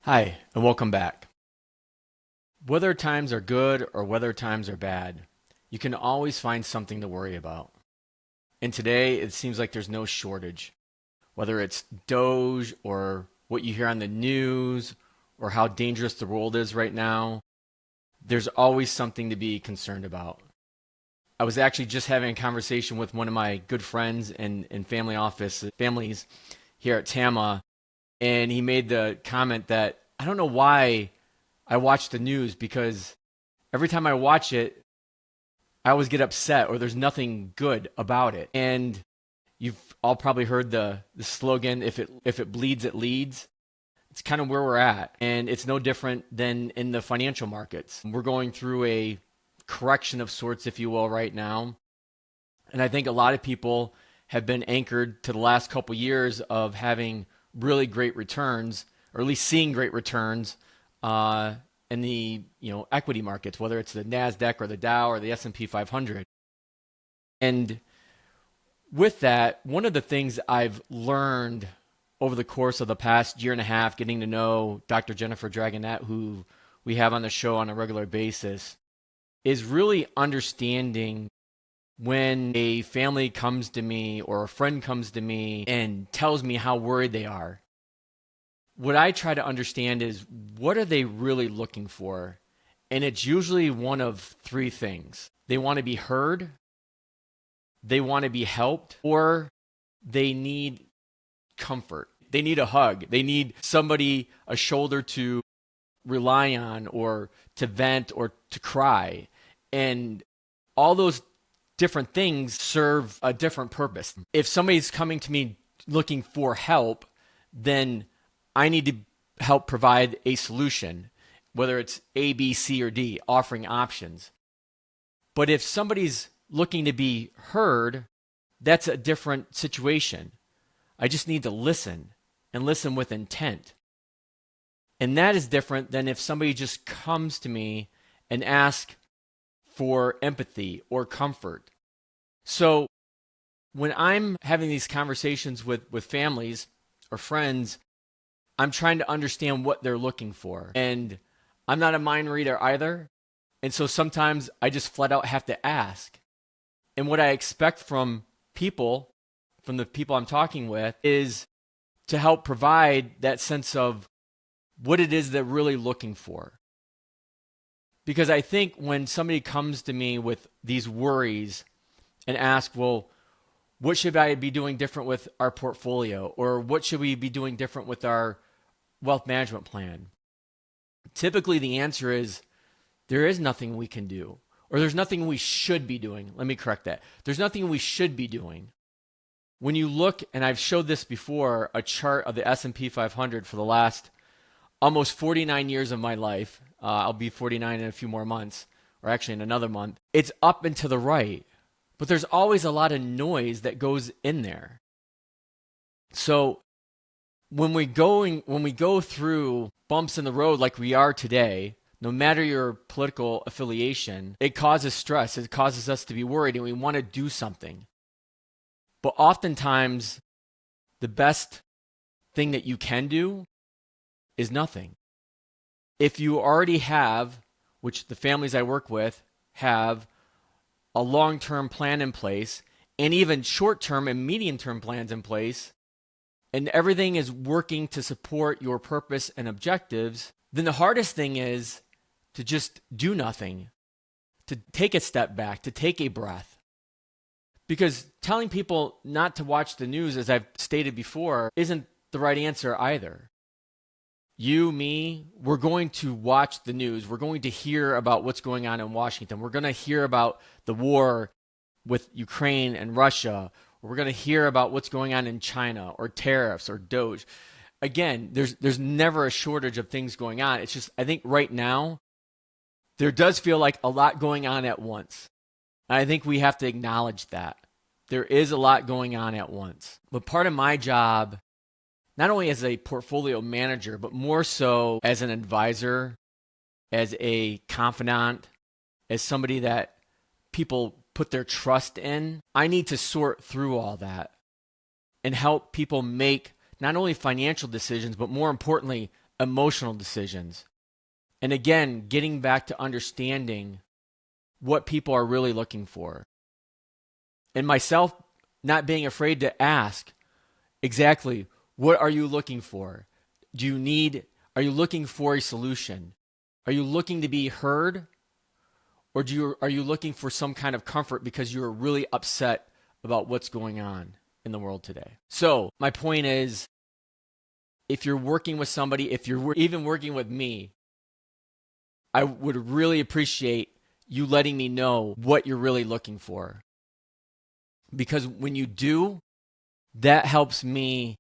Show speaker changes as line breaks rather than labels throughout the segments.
Hi, and welcome back. Whether times are good or whether times are bad, you can always find something to worry about. And today, it seems like there's no shortage. Whether it's Doge or what you hear on the news or how dangerous the world is right now, there's always something to be concerned about. I was actually just having a conversation with one of my good friends and families here at TAMMA, and he made the comment that I don't know why I watch the news because every time I watch it, I always get upset or there's nothing good about it. And you've all probably heard the slogan, if it bleeds, it leads. It's kind of where we're at. And it's no different than in the financial markets. We're going through a correction of sorts, if you will, right now. And I think a lot of people have been anchored to the last couple years of having really great returns, or at least seeing great returns in the equity markets, whether it's the Nasdaq or the Dow or the S&P 500. And with that, one of the things I've learned over the course of the past year and a half, getting to know Dr. Jennifer Dragonette, who we have on the show on a regular basis, is really understanding when a family comes to me or a friend comes to me and tells me how worried they are. What I try to understand is, what are they really looking for? And it's usually one of three things. They want to be heard, they want to be helped, or they need comfort. They need a hug. They need somebody, a shoulder to rely on or to vent or to cry. And all those different things serve a different purpose. If somebody's coming to me looking for help, then I need to help provide a solution, whether it's A, B, C, or D, offering options. But if somebody's looking to be heard, that's a different situation. I just need to listen and listen with intent. And that is different than if somebody just comes to me and asks for empathy or comfort. So when I'm having these conversations with families or friends, I'm trying to understand what they're looking for. And I'm not a mind reader either. And so sometimes I just flat out have to ask. And what I expect from the people I'm talking with, is to help provide that sense of what it is they're really looking for. Because I think when somebody comes to me with these worries and asks, well, what should I be doing different with our portfolio? Or what should we be doing different with our wealth management plan? Typically, the answer is there is nothing we can do, or there's nothing we should be doing. Let me correct that. There's nothing we should be doing. When you look, and I've showed this before, a chart of the S&P 500 for the last almost 49 years of my life, I'll be 49 in a few more months, or actually in another month, it's up and to the right. But there's always a lot of noise that goes in there. So when we go through bumps in the road like we are today, no matter your political affiliation, it causes stress. It causes us to be worried, and we want to do something. But oftentimes, the best thing that you can do is nothing. If you already have, which the families I work with have, a long-term plan in place, and even short-term and medium-term plans in place, and everything is working to support your purpose and objectives, then the hardest thing is to just do nothing, to take a step back, to take a breath. Because telling people not to watch the news, as I've stated before, isn't the right answer either. You, me, we're going to watch the news. We're going to hear about what's going on in Washington. We're going to hear about the war with Ukraine and Russia. We're going to hear about what's going on in China, or tariffs, or Doge. Again, there's never a shortage of things going on. It's just, I think right now, there does feel like a lot going on at once. And I think we have to acknowledge that. There is a lot going on at once. But part of my job, not only as a portfolio manager, but more so as an advisor, as a confidant, as somebody that people put their trust in, I need to sort through all that and help people make not only financial decisions, but more importantly, emotional decisions. And again, getting back to understanding what people are really looking for. And myself not being afraid to ask exactly, what are you looking for? Are you looking for a solution? Are you looking to be heard? Or are you looking for some kind of comfort because you're really upset about what's going on in the world today? So my point is, if you're working with somebody, if you're even working with me, I would really appreciate you letting me know what you're really looking for. Because when you do, that helps me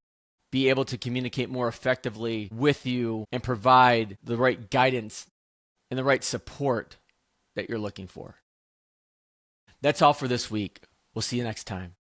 be able to communicate more effectively with you and provide the right guidance and the right support that you're looking for. That's all for this week. We'll see you next time.